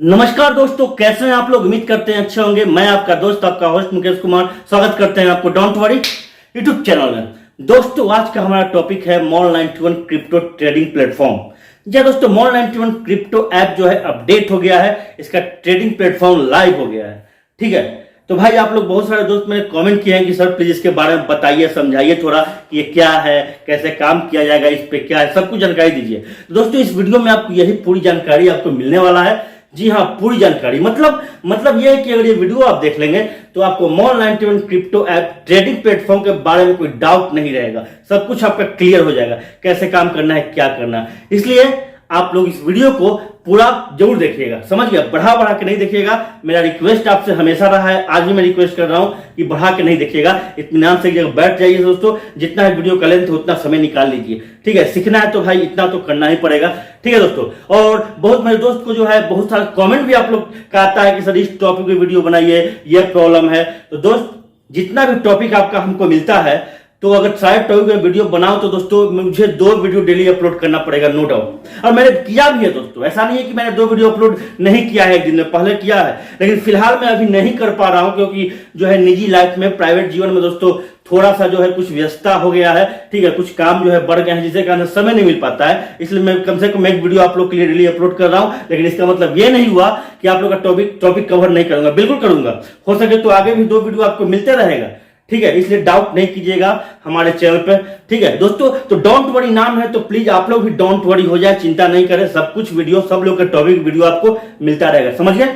नमस्कार दोस्तों, कैसे हैं आप लोग। उम्मीद करते हैं अच्छे होंगे। मैं आपका दोस्त, आपका होस्ट मुकेश कुमार, स्वागत करते हैं आपको डोंट वरी यूट्यूब चैनल में। दोस्तों, आज का हमारा टॉपिक है मॉल 91 क्रिप्टो ट्रेडिंग प्लेटफॉर्म। जी दोस्तों, मॉल 91 क्रिप्टो ऐप जो है अपडेट हो गया है, इसका ट्रेडिंग प्लेटफॉर्म लाइव हो गया है। ठीक है, तो भाई आप लोग बहुत सारे दोस्त मैंने कमेंट किए हैं कि सर प्लीज इसके बारे में बताइए, समझाइए थोड़ा कि ये क्या है, कैसे काम किया जाएगा, इस पे क्या है, सब कुछ जानकारी दीजिए। तो दोस्तों, इस वीडियो में आपको यही पूरी जानकारी आपको मिलने वाला है। जी हाँ, पूरी जानकारी। मतलब यह है कि अगर ये वीडियो आप देख लेंगे तो आपको mall 91 crypto app trading platform के बारे में कोई डाउट नहीं रहेगा। सब कुछ आपका क्लियर हो जाएगा, कैसे काम करना है, क्या करना है। इसलिए आप लोग इस वीडियो को पूरा जरूर देखिएगा, समझ गया। बढ़ा बढ़ा के नहीं देखिएगा। मेरा रिक्वेस्ट आपसे हमेशा रहा है, आज भी मैं रिक्वेस्ट कर रहा हूं कि बढ़ा के नहीं देखिएगा। इत्मीनान से एक जगह बैठ जाइए दोस्तों। जितना है वीडियो का लेंथ उतना समय निकाल लीजिए। ठीक है, सीखना है तो भाई इतना तो करना ही पड़ेगा। ठीक है दोस्तों, और बहुत मेरे दोस्त को जो है बहुत सारा कमेंट भी आप लोग का आता है कि सर इस टॉपिक पे वीडियो बनाइए, ये प्रॉब्लम है। तो दोस्त, जितना भी टॉपिक आपका हमको मिलता है, तो अगर सारे टॉपिक में वीडियो बनाओ तो दोस्तों मुझे 2 वीडियो डेली अपलोड करना पड़ेगा, नो डाउट। और मैंने किया भी है दोस्तों, ऐसा नहीं है कि मैंने 2 वीडियो अपलोड नहीं किया है, एक दिन में पहले किया है, लेकिन फिलहाल मैं अभी नहीं कर पा रहा हूं क्योंकि जो है निजी लाइफ में, प्राइवेट जीवन में दोस्तों थोड़ा सा जो है कुछ व्यस्तता हो गया है। ठीक है, कुछ काम जो है बढ़ गए हैं जिसके कारण समय नहीं मिल पाता है। इसलिए मैं कम से कम एक वीडियो आप लोग के लिए डेली अपलोड कर रहा हूं। लेकिन इसका मतलब ये नहीं हुआ कि आप लोग का टॉपिक कवर नहीं करूंगा, बिल्कुल करूंगा। हो सके तो आगे भी 2 वीडियो आपको मिलते रहेगा। ठीक है, इसलिए डाउट नहीं कीजिएगा हमारे चैनल पे। ठीक है दोस्तों, तो डोंट वरी नाम है, तो प्लीज आप लोग भी डोंट वरी हो जाए, चिंता नहीं करें। सब कुछ वीडियो, सब लोग का टॉपिक वीडियो आपको मिलता रहेगा, समझ गए।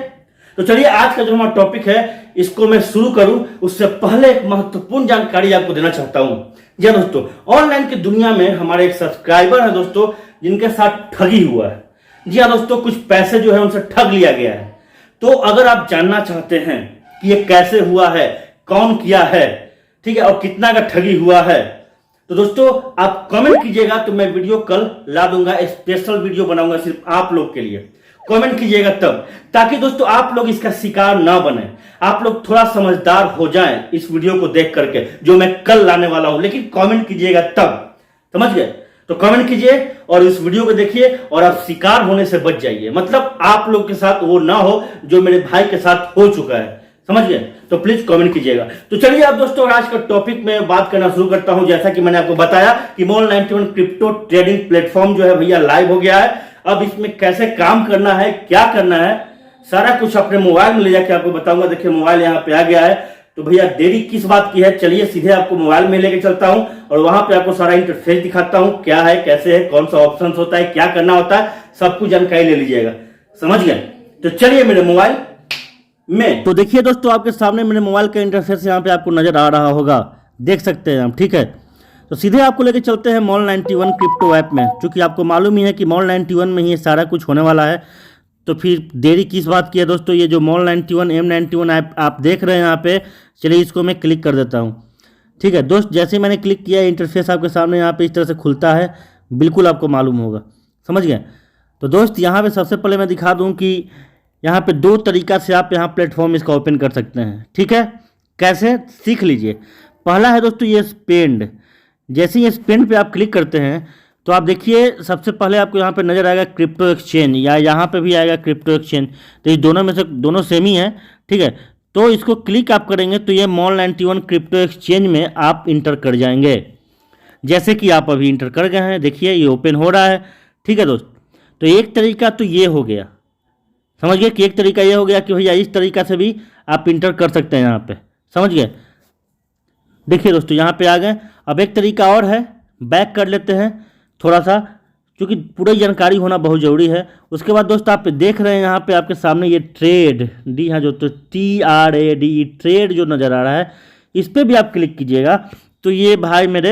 तो चलिए, आज का जो हमारा टॉपिक है इसको मैं शुरू करूं उससे पहले एक महत्वपूर्ण जानकारी आपको देना चाहता हूं। जी दोस्तों, ऑनलाइन की दुनिया में हमारे एक सब्सक्राइबर है दोस्तों, जिनके साथ ठगी हुआ है। जी हाँ दोस्तों, कुछ पैसे जो है उनसे ठग लिया गया है। तो अगर आप जानना चाहते हैं कि ये कैसे हुआ है, कौन किया है, ठीक है, और कितना का ठगी हुआ है, तो दोस्तों आप कमेंट कीजिएगा तो मैं वीडियो कल ला दूंगा। स्पेशल वीडियो बनाऊंगा सिर्फ आप लोग के लिए। कमेंट कीजिएगा तब, ताकि दोस्तों आप लोग इसका शिकार ना बने। आप लोग थोड़ा समझदार हो जाएं इस वीडियो को देख करके, जो मैं कल लाने वाला हूं। लेकिन कमेंट कीजिएगा तब, समझ गए। तो कमेंट कीजिए और इस वीडियो को देखिए और आप शिकार होने से बच जाइए। मतलब आप लोग के साथ वो ना हो जो मेरे भाई के साथ हो चुका है, समझ गए। तो प्लीज कमेंट कीजिएगा। तो चलिए आप दोस्तों, आज का टॉपिक में बात करना शुरू करता हूं। जैसा कि मैंने आपको बताया कि मॉल 91 क्रिप्टो ट्रेडिंग प्लेटफॉर्म जो है भैया लाइव हो गया है। अब इसमें कैसे काम करना है, क्या करना है, सारा कुछ अपने मोबाइल में ले जाके आपको बताऊंगा। देखिए मोबाइल यहाँ पे आ गया है। तो भैया देरी किस बात की है, चलिए सीधे आपको मोबाइल में लेके चलता हूं और वहां पे आपको सारा इंटरफेस दिखाता हूं, क्या है, कैसे है, कौन सा ऑप्शन होता है, क्या करना होता है, सब कुछ जानकारी ले लीजिएगा, समझ गए। तो चलिए मेरे मोबाइल में, तो देखिए दोस्तों, आपके सामने मेरे मोबाइल का इंटरफेस यहाँ पे आपको नजर आ रहा होगा, देख सकते हैं हम। ठीक है, तो सीधे आपको लेके चलते हैं मॉल 91 क्रिप्टो ऐप में। क्योंकि आपको मालूम ही है कि मॉल 91 में ही ये सारा कुछ होने वाला है, तो फिर देरी किस बात की है दोस्तों। ये जो मॉल 91 M91 ऐप आप देख रहे हैं यहाँ पे, चलिए इसको मैं क्लिक कर देता हूँ। ठीक है दोस्त, जैसे ही मैंने क्लिक किया इंटरफेस आपके सामने यहाँ पे इस तरह से खुलता है, बिल्कुल आपको मालूम होगा, समझ गए। तो दोस्त यहाँ पे सबसे पहले मैं दिखा दूँ कि यहाँ पे 2 तरीका से आप यहाँ प्लेटफॉर्म इसका ओपन कर सकते हैं। ठीक है, कैसे, सीख लीजिए। पहला है दोस्तों ये स्पेंड। जैसे ही स्पेंड पे आप क्लिक करते हैं तो आप देखिए सबसे पहले आपको यहाँ पे नजर आएगा क्रिप्टो एक्सचेंज, या यहाँ पे भी आएगा क्रिप्टो एक्सचेंज। तो ये दोनों में से दोनों सेम ही है। ठीक है, तो इसको क्लिक आप करेंगे तो ये मॉल 91 क्रिप्टो एक्सचेंज में आप इंटर कर जाएंगे। जैसे कि आप अभी इंटर कर गए हैं, देखिए ये ओपन हो रहा है। ठीक है दोस्त, तो एक तरीका तो ये हो गया, समझ गए कि एक तरीका ये हो गया कि भैया इस तरीका से भी आप इंटर कर सकते हैं यहाँ पे, समझ गए। देखिए दोस्तों यहाँ पे आ गए। अब एक तरीका और है, बैक कर लेते हैं थोड़ा सा, क्योंकि पूरी जानकारी होना बहुत ज़रूरी है। उसके बाद दोस्तों आप देख रहे हैं यहाँ पे आपके सामने ये ट्रेड डी, हाँ जो तो TRAD ट्रेड जो नज़र आ रहा है, इस पर भी आप क्लिक कीजिएगा तो ये भाई मेरे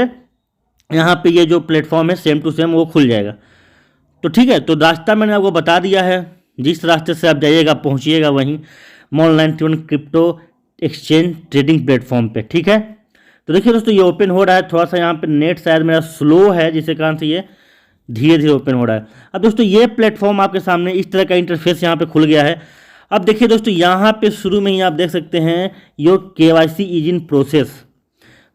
यहाँ पे ये जो प्लेटफॉर्म है सेम टू सेम वो खुल जाएगा। तो ठीक है, तो रास्ता मैंने आपको बता दिया है, जिस रास्ते से आप जाइएगा पहुँचिएगा वहीं mall 91 crypto exchange trading platform पे। ठीक है, तो देखिए दोस्तों ये ओपन हो रहा है। थोड़ा सा यहाँ पे नेट शायद मेरा स्लो है, जिसके कारण से ये धीरे धीरे ओपन हो रहा है। अब दोस्तों ये प्लेटफॉर्म आपके सामने इस तरह का इंटरफेस यहाँ पे खुल गया है। अब देखिए दोस्तों यहाँ पे शुरू में ही आप देख सकते हैं your KYC is in process.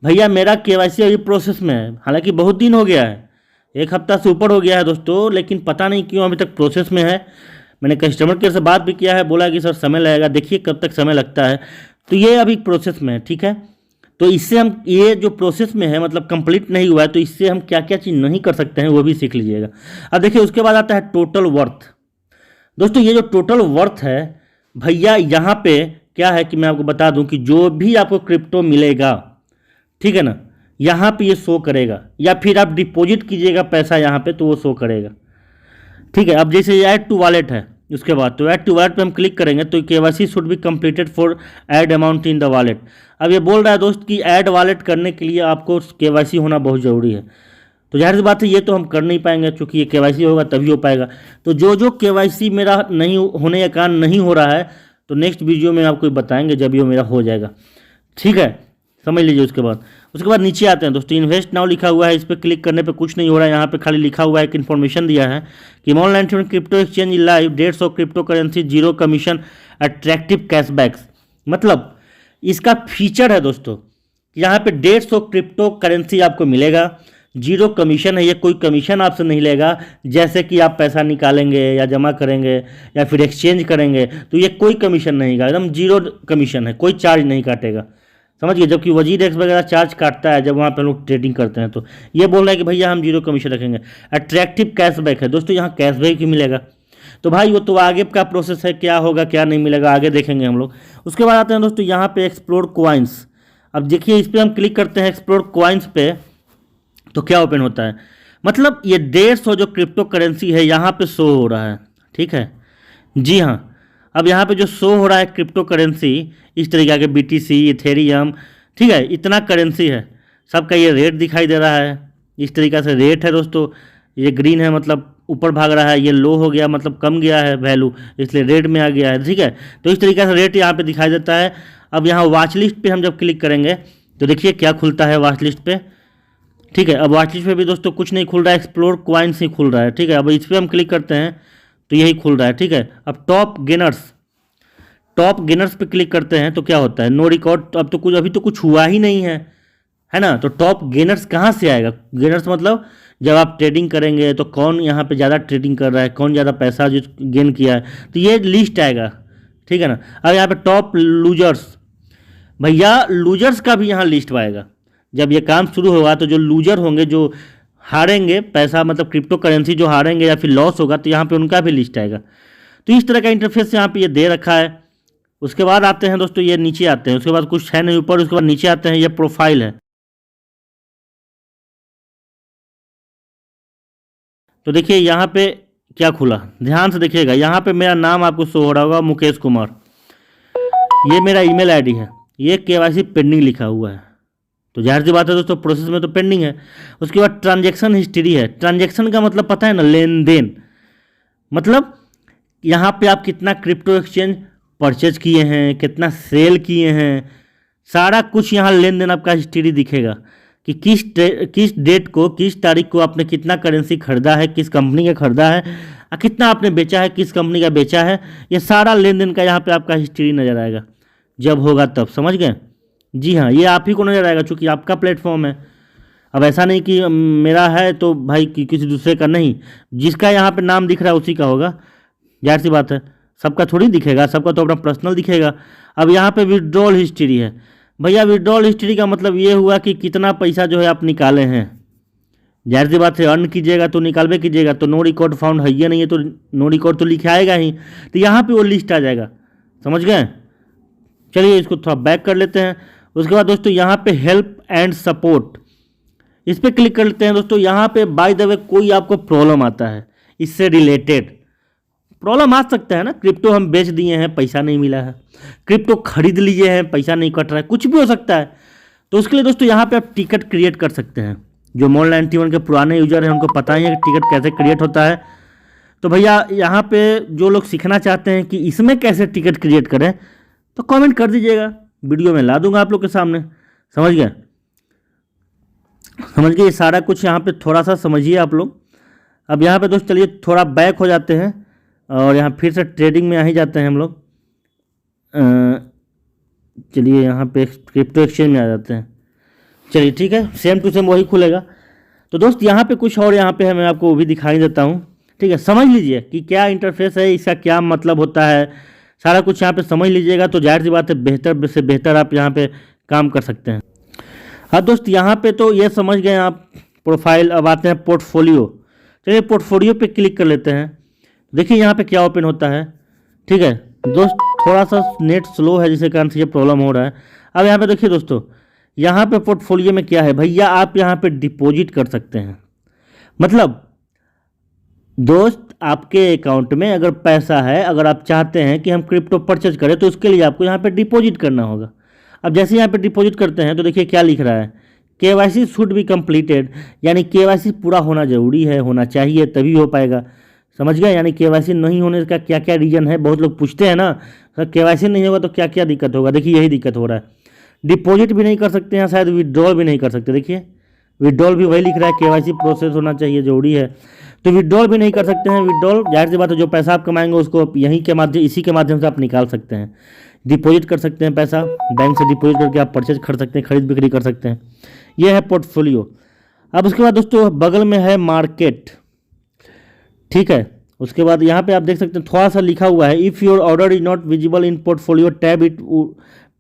भैया मेरा KYC अभी प्रोसेस में है, हालांकि बहुत दिन हो गया है, 1 हफ्ता से ऊपर हो गया है दोस्तों, लेकिन पता नहीं क्यों अभी तक प्रोसेस में है। मैंने कस्टमर केयर से बात भी किया है, बोला कि सर समय लगेगा, देखिए कब तक समय लगता है। तो ये अभी प्रोसेस में है, ठीक है। तो इससे हम ये जो प्रोसेस में है मतलब कंप्लीट नहीं हुआ है, तो इससे हम क्या क्या चीज़ नहीं कर सकते हैं वो भी सीख लीजिएगा। अब देखिए उसके बाद आता है टोटल वर्थ। दोस्तों ये जो टोटल वर्थ है भैया, यहाँ पे क्या है कि मैं आपको बता दूं कि जो भी आपको क्रिप्टो मिलेगा, ठीक है ना, यहाँ पे ये शो करेगा, या फिर आप डिपॉजिट कीजिएगा पैसा यहाँ पे तो वो शो करेगा, ठीक है। अब जैसे ऐड टू वॉलेट है, उसके बाद तो ऐड टू वॉलेट पे हम क्लिक करेंगे तो KYC should be completed for add amount in the wallet. अब ये बोल रहा है दोस्त कि ऐड वॉलेट करने के लिए आपको केवाईसी होना बहुत ज़रूरी है। तो जाहिर सी बात है ये तो हम कर नहीं पाएंगे, क्योंकि ये केवाईसी होगा तभी हो पाएगा। तो जो जो केवाईसी मेरा नहीं होने का कारण नहीं हो रहा है तो नेक्स्ट वीडियो में आपको बताएंगे जब ये मेरा हो जाएगा, ठीक है, समझ लीजिए। उसके बाद नीचे आते हैं दोस्तों, इन्वेस्ट नाउ लिखा हुआ है, इस पर क्लिक करने पे कुछ नहीं हो रहा है। यहाँ पे खाली लिखा हुआ है, एक इन्फॉर्मेशन दिया है कि online crypto exchange live, dates of cryptocurrency, zero commission, attractive cashbacks. मतलब इसका फीचर है दोस्तों, यहाँ पे डेट्स ऑफ क्रिप्टो करेंसी आपको मिलेगा, जीरो कमीशन है, ये कोई कमीशन आपसे नहीं लेगा। जैसे कि आप पैसा निकालेंगे या जमा करेंगे या फिर एक्सचेंज करेंगे तो ये कोई कमीशन नहीं का, एकदम जीरो कमीशन है, कोई चार्ज नहीं काटेगा, समझिए। जबकि वजीर एक्स वगैरह चार्ज काटता है जब वहाँ पे लोग ट्रेडिंग करते हैं। तो ये बोल रहा है कि भैया हम जीरो कमीशन रखेंगे। अट्रैक्टिव कैशबैक है दोस्तों, यहाँ कैशबैक ही मिलेगा। तो भाई वो तो आगे का प्रोसेस है, क्या होगा क्या नहीं मिलेगा आगे देखेंगे हम लोग। उसके बाद आते हैं दोस्तों यहाँ पे एक्सप्लोर कॉइन्स। अब देखिए इस पर हम क्लिक करते हैं एक्सप्लोर कॉइन्स पे, तो क्या ओपन होता है, मतलब ये 150 जो क्रिप्टो करेंसी है यहाँ पे शो हो रहा है, ठीक है जी हाँ। अब यहाँ पे जो शो हो रहा है क्रिप्टो करेंसी इस तरीके के BTC, इथेरियम, ठीक है, इतना करेंसी है, सबका ये रेट दिखाई दे रहा है, इस तरीक़े से रेट है दोस्तों। ये ग्रीन है मतलब ऊपर भाग रहा है, ये लो हो गया मतलब कम गया है वैल्यू, इसलिए रेट में आ गया है, ठीक है। तो इस तरीके से रेट यहाँ पे दिखाई देता है। अब यहाँ वॉच लिस्ट पे हम जब क्लिक करेंगे तो देखिए क्या खुलता है वॉच लिस्ट पे, ठीक है। अब वॉच लिस्ट पे भी दोस्तों कुछ नहीं खुल रहा है, एक्सप्लोर कॉइन्स ही खुल रहा है, ठीक है। अब इस पर हम क्लिक करते हैं तो यही खुल रहा है, ठीक है। अब टॉप गेनर्स पे क्लिक करते हैं तो क्या होता है, नो रिकॉर्ड। अब तो कुछ अभी तो कुछ हुआ ही नहीं है ना। तो टॉप गेनर्स कहाँ से आएगा, गेनर्स मतलब जब आप ट्रेडिंग करेंगे तो कौन यहाँ पे ज़्यादा ट्रेडिंग कर रहा है, कौन ज़्यादा पैसा जो गेन किया है, तो ये लिस्ट आएगा, ठीक है ना। अब यहाँ पे टॉप लूजर्स, भैया लूजर्स का भी यहाँ लिस्ट आएगा। जब ये काम शुरू होगा तो जो लूजर होंगे, जो हारेंगे पैसा मतलब क्रिप्टो करेंसी जो हारेंगे या फिर लॉस होगा, तो यहाँ पे उनका भी लिस्ट आएगा। तो इस तरह का इंटरफेस यहाँ पे ये दे रखा है। उसके बाद आते हैं दोस्तों, ये नीचे आते हैं, उसके बाद कुछ है नहीं ऊपर, उसके बाद नीचे आते हैं, ये प्रोफाइल है। तो देखिए यहाँ पे क्या खुला, ध्यान से देखिएगा, यहाँ पे मेरा नाम आपको शो हो रहा होगा, मुकेश कुमार, ये मेरा ईमेल आईडी है, ये केवाईसी पेंडिंग लिखा हुआ है। तो जाहिर सी बात है दोस्तों प्रोसेस में तो पेंडिंग है। उसके बाद ट्रांजैक्शन हिस्ट्री है, ट्रांजैक्शन का मतलब पता है ना, लेन देन, मतलब यहाँ पे आप कितना क्रिप्टो एक्सचेंज परचेज किए हैं, कितना सेल किए हैं, सारा कुछ यहाँ लेन देन आपका हिस्ट्री दिखेगा कि किस डेट को, किस तारीख को आपने कितना करेंसी खरीदा है, किस कंपनी का खरीदा है, कितना आपने बेचा है, किस कंपनी का बेचा है, ये सारा लेन देन का यहाँ पे आपका हिस्ट्री नज़र आएगा जब होगा तब, समझ गए। जी हाँ, ये आप ही को नजर आएगा क्योंकि आपका प्लेटफॉर्म है। अब ऐसा नहीं कि मेरा है तो भाई किसी दूसरे का नहीं, जिसका यहाँ पे नाम दिख रहा है उसी का होगा, जाहिर सी बात है, सबका थोड़ी दिखेगा, सबका तो अपना पर्सनल दिखेगा। अब यहाँ पे विड्रॉल हिस्ट्री है, भैया विड्रॉल हिस्ट्री का मतलब ये हुआ कि कितना पैसा जो है आप निकाले हैं, जाहिर सी बात है अर्न कीजिएगा तो निकालबे कीजिएगा। तो नो रिकॉर्ड फाउंड है ये नहीं है तो नो रिकॉर्ड तो लिखे आएगा ही, तो यहाँ पे वो लिस्ट आ जाएगा, समझ गए। चलिए इसको थोड़ा बैक कर लेते हैं। उसके बाद दोस्तों यहाँ पे हेल्प एंड सपोर्ट, इस पर क्लिक कर लेते हैं दोस्तों। यहाँ पे बाय द वे कोई आपको प्रॉब्लम आता है, इससे रिलेटेड प्रॉब्लम आ सकता है ना, क्रिप्टो हम बेच दिए हैं पैसा नहीं मिला है, क्रिप्टो खरीद लिए हैं पैसा नहीं कट रहा है, कुछ भी हो सकता है। तो उसके लिए दोस्तों यहाँ पे आप टिकट क्रिएट कर सकते हैं। जो Mon91 के पुराने यूजर हैं उनको पता ही है कि टिकट कैसे क्रिएट होता है। तो भैया यहाँ पे जो लोग सीखना चाहते हैं कि इसमें कैसे टिकट क्रिएट करें तो कमेंट कर दीजिएगा, वीडियो में ला दूंगा आप लोग के सामने, समझ गए। ये सारा कुछ यहाँ पे थोड़ा सा समझिए आप लोग। अब यहाँ पे दोस्त चलिए थोड़ा बैक हो जाते हैं और यहाँ फिर से ट्रेडिंग में आ ही जाते हैं हम लोग। चलिए यहाँ पे क्रिप्टो एक्सचेंज में आ जाते हैं। चलिए ठीक है, सेम टू सेम वही खुलेगा। तो दोस्त यहाँ पे कुछ और यहाँ पे है, मैं आपको वो भी दिखाई देता हूँ। ठीक है, समझ लीजिए कि क्या इंटरफेस है, इसका क्या मतलब होता है, सारा कुछ यहाँ पे समझ लीजिएगा तो जाहिर सी बात है बेहतर से बेहतर आप यहाँ पे काम कर सकते हैं। हाँ दोस्त, यहाँ पे तो ये समझ गए आप प्रोफाइल। अब आते हैं पोर्टफोलियो। चलिए पोर्टफोलियो पे क्लिक कर लेते हैं। देखिए यहाँ पे क्या ओपन होता है। ठीक है दोस्त, थोड़ा सा नेट स्लो है जिसके कारण से ये प्रॉब्लम हो रहा है। अब यहाँ पे देखिए दोस्तों, यहाँ पे पोर्टफोलियो में क्या है भैया, आप यहाँ पे डिपॉजिट कर सकते हैं। मतलब दोस्त आपके अकाउंट में अगर पैसा है, अगर आप चाहते हैं कि हम क्रिप्टो परचेज करें तो उसके लिए आपको यहाँ पे डिपॉजिट करना होगा। अब जैसे यहाँ पे डिपॉजिट करते हैं तो देखिए क्या लिख रहा है, केवाईसी शुड बी कंप्लीटेड, यानी केवाईसी पूरा होना जरूरी है, होना चाहिए तभी हो पाएगा। समझ गए, यानी केवाईसी नहीं होने का क्या क्या रीजन है, बहुत लोग पूछते हैं ना सर केवाईसी नहीं होगा तो क्या क्या दिक्कत होगा। देखिए यही दिक्कत हो रहा है, डिपॉजिट भी नहीं कर सकते हैं, शायद विड्रॉल भी नहीं कर सकते। देखिए विड्रॉल भी वही लिख रहा है, केवाईसी प्रोसेस होना चाहिए, जरूरी है, तो विड्रॉल भी नहीं कर सकते हैं। विड्रॉल जाहिर सी बात है जो पैसा आप कमाएंगे उसको आप यहीं के माध्यम, इसी के माध्यम से आप निकाल सकते हैं। डिपॉजिट कर सकते हैं पैसा, बैंक से डिपॉजिट करके आप परचेज कर सकते हैं, खरीद बिक्री कर सकते हैं। ये है पोर्टफोलियो। अब उसके बाद दोस्तों बगल में है मार्केट। ठीक है, उसके बाद यहाँ पे आप देख सकते हैं थोड़ा सा लिखा हुआ है, if your order is not visible in portfolio tab it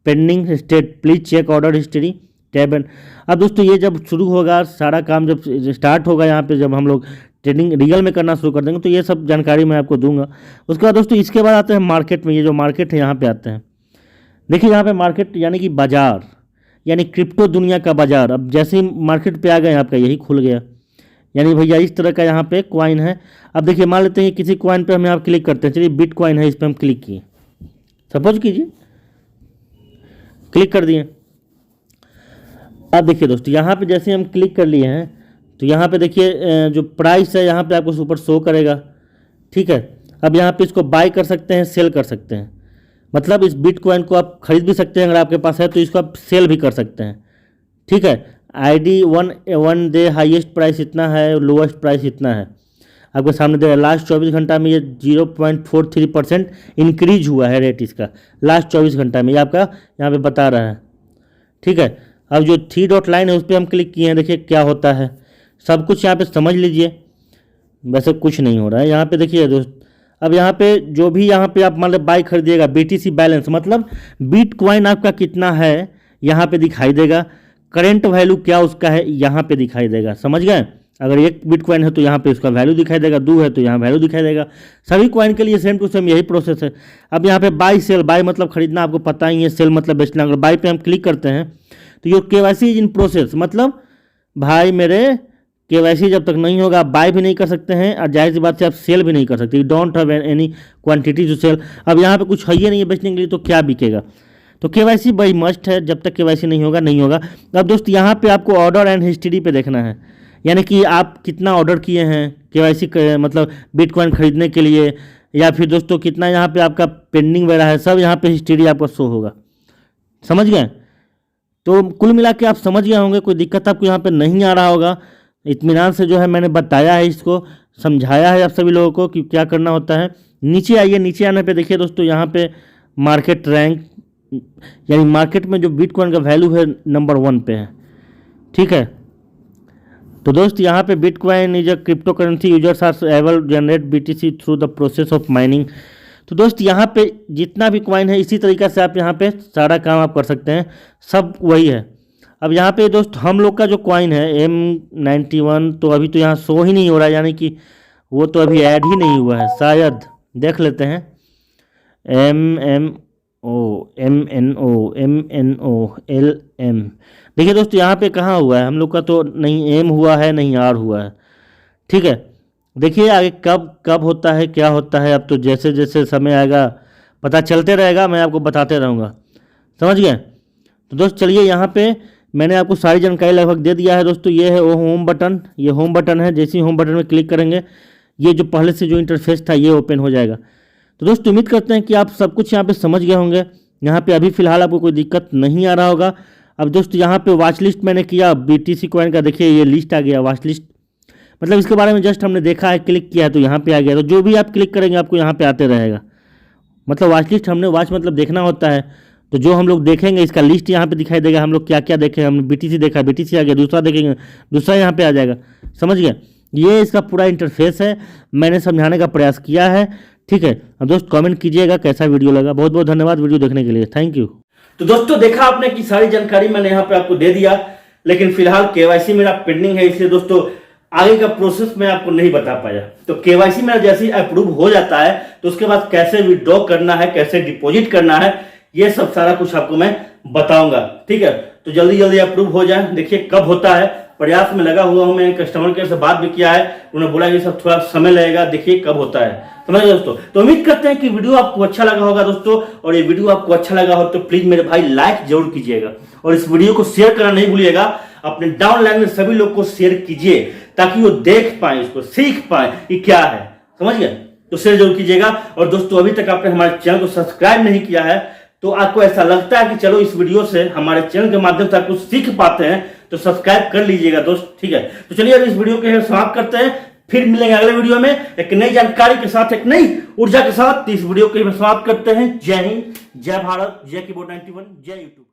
pending state please check order history tab and. अब दोस्तों ये जब शुरू होगा, सारा काम जब स्टार्ट होगा, यहाँ पे जब हम लोग ट्रेडिंग रियल में करना शुरू कर देंगे तो ये सब जानकारी मैं आपको दूंगा। उसके बाद दोस्तों इसके बाद आते हैं मार्केट में। ये जो मार्केट है यहाँ पे आते हैं, देखिए यहाँ पे मार्केट यानी कि बाजार, यानी क्रिप्टो दुनिया का बाजार। अब जैसे ही मार्केट पे आ गए आपका यही खुल गया, यानी भैया इस तरह का यहाँ पे कॉइन है। अब देखिए मान लेते हैं किसी कॉइन पे हमें आप क्लिक करते हैं, चलिए बिटकॉइन है, इस पर हम क्लिक किए, सपोज कीजिए क्लिक कर दिए। अब देखिए दोस्तों यहाँ पे जैसे हम क्लिक कर लिए हैं तो यहाँ पे देखिए जो प्राइस है यहाँ पे आपको ऊपर शो करेगा। ठीक है, अब यहाँ पे इसको बाय कर सकते हैं, सेल कर सकते हैं, मतलब इस बिटकॉइन को आप खरीद भी सकते हैं, अगर आपके पास है तो इसको आप सेल भी कर सकते हैं। ठीक है, ID one day highest price इतना है, लोएस्ट प्राइस इतना है, आपके सामने दे रहा है। लास्ट 24 घंटा में ये 0.43% इंक्रीज हुआ है रेट इसका, लास्ट 24 घंटा में, ये आपका यहाँ पे बता रहा है। ठीक है, अब जो 3 डॉट लाइन है उस पर हम क्लिक किए हैं, देखिए क्या होता है, सब कुछ यहाँ पे समझ लीजिए। वैसे कुछ नहीं हो रहा है यहाँ पे, देखिए दोस्त। अब यहाँ पे जो भी यहाँ पे आप मान लो बाई खरीदिएगा, BTC बैलेंस मतलब बिटकॉइन आपका कितना है यहाँ पे दिखाई देगा, करेंट वैल्यू क्या उसका है यहाँ पे दिखाई देगा। समझ गए, अगर 1 बिटकॉइन है तो यहाँ पे उसका वैल्यू दिखाई देगा, 2 है तो यहाँ वैल्यू दिखाई देगा। सभी कॉइन के लिए सेम टू सेम यही प्रोसेस है। अब यहाँ पे बाई सेल, बाई मतलब खरीदना आपको पता ही है, सेल मतलब बेचना। अगर बाई पे हम क्लिक करते हैं तो your KYC is in process, मतलब भाई मेरे KYC जब तक नहीं होगा आप बाय भी नहीं कर सकते हैं, और जाहिर सी बात से आप सेल भी नहीं कर सकते। You don't have any quantity to sell. अब यहाँ पे कुछ है ही नहीं है बेचने के लिए तो क्या बिकेगा, तो KYC बाई मस्ट है, जब तक KYC नहीं होगा नहीं होगा। अब दोस्त यहाँ पे आपको ऑर्डर एंड हिस्ट्री पे देखना है, यानी कि आप कितना ऑर्डर किए हैं KYC मतलब बिटकॉइन खरीदने के लिए, या फिर दोस्तों कितना यहाँ पे आपका पेंडिंग वगैरह है, सब यहाँ पे हिस्ट्री आपका शो होगा। समझ गए, तो कुल मिला के आप समझ गए होंगे, कोई दिक्कत आपको यहाँ पे नहीं आ रहा होगा। इत्मीनान से जो है मैंने बताया है, इसको समझाया है आप सभी लोगों को कि क्या करना होता है। नीचे आइए, नीचे आने पे देखिए दोस्तों यहाँ पे मार्केट रैंक, यानी मार्केट में जो बिटकॉइन का वैल्यू है नंबर 1 पे है। ठीक है, तो दोस्त यहाँ पे bitcoin is a cryptocurrency, users are able generate BTC through the process of mining. तो दोस्त यहाँ पे जितना भी कॉइन है इसी तरीक़े से आप यहाँ पे सारा काम आप कर सकते हैं, सब वही है। अब यहाँ पे दोस्त हम लोग का जो कॉइन है M91 तो अभी तो यहाँ शो ही नहीं हो रहा है, यानी कि वो तो अभी ऐड ही नहीं हुआ है, शायद देख लेते हैं। MNO देखिए दोस्तों यहाँ पे कहाँ हुआ है, हम लोग का तो नहीं M हुआ है नहीं R हुआ है। ठीक है, देखिए आगे कब होता है क्या होता है, अब तो जैसे जैसे समय आएगा पता चलते रहेगा, मैं आपको बताते रहूँगा। समझ गए, तो दोस्त चलिए यहाँ पे मैंने आपको सारी जानकारी लगभग दे दिया है दोस्तों। ये है वो होम बटन, ये होम बटन है, जैसे ही होम बटन में क्लिक करेंगे ये जो पहले से जो इंटरफेस था ये ओपन हो जाएगा। तो दोस्तों उम्मीद करते हैं कि आप सब कुछ यहाँ पे समझ गए होंगे। यहाँ पे अभी फ़िलहाल आपको कोई दिक्कत नहीं आ रहा होगा। अब दोस्तों यहाँ पे वॉच लिस्ट मैंने किया BTC कॉइन का, देखिए ये लिस्ट आ गया, वॉच लिस्ट मतलब इसके बारे में जस्ट हमने देखा है, क्लिक किया है तो यहाँ पे आ गया। तो जो भी आप क्लिक करेंगे आपको यहाँ पे आते रहेगा, मतलब वॉच लिस्ट हमने वॉच मतलब देखना होता है, तो जो हम लोग देखेंगे इसका लिस्ट यहाँ पे दिखाई देगा, हम लोग क्या क्या देखें। हमने BTC देखा, BTC आ गया, दूसरा देखेंगे दूसरा यहाँ पे आ जाएगा। समझ गए, ये इसका पूरा इंटरफेस है, मैंने समझाने का प्रयास किया है। ठीक है, अब दोस्त कमेंट कीजिएगा कैसा वीडियो लगा। बहुत बहुत धन्यवाद वीडियो देखने के लिए, थैंक यू। तो दोस्तों देखा आपने कि सारी जानकारी मैंने यहाँ पे आपको दे दिया, लेकिन फिलहाल केवाईसी मेरा पेंडिंग है, इसलिए दोस्तों आगे का प्रोसेस मैं आपको नहीं बता पाया। तो केवाईसी मेरा जैसे ही अप्रूव हो जाता है तो उसके बाद कैसे विड्रॉ करना है, कैसे डिपॉजिट करना है, ये सब सारा कुछ आपको मैं बताऊंगा। ठीक है, तो जल्दी जल्दी अप्रूव हो जाए। देखिए कब होता है, प्रयास में लगा हुआ हूं। मैंने कस्टमर केयर से बात भी किया है, उन्होंने बोला कि सब थोड़ा समय लगेगा, देखिए कब होता है। समझ गए दोस्तों। तो उम्मीद करते हैं कि वीडियो आपको अच्छा लगा होगा दोस्तों, और ये वीडियो आपको अच्छा लगा हो तो प्लीज मेरे भाई लाइक जरूर कीजिएगा, और इस वीडियो को शेयर करना नहीं भूलिएगा। अपने डाउनलाइन में सभी लोग को शेयर कीजिए ताकि वो देख पाए, इसको सीख पाए कि क्या है। समझ गए, तो शेयर जरूर कीजिएगा। और दोस्तों अभी तक आपने हमारे चैनल को सब्सक्राइब नहीं किया है, तो आपको ऐसा लगता है कि चलो इस वीडियो से हमारे चैनल के माध्यम से आप कुछ सीख पाते हैं, तो सब्सक्राइब कर लीजिएगा दोस्त। ठीक है, तो चलिए अब इस वीडियो को समाप्त करते हैं, फिर मिलेंगे अगले वीडियो में एक नई जानकारी के साथ, एक नई ऊर्जा के साथ। इस वीडियो को समाप्त करते हैं। जय हिंद, जय भारत, जय कीबोर्ड 91, जय यूट्यूब।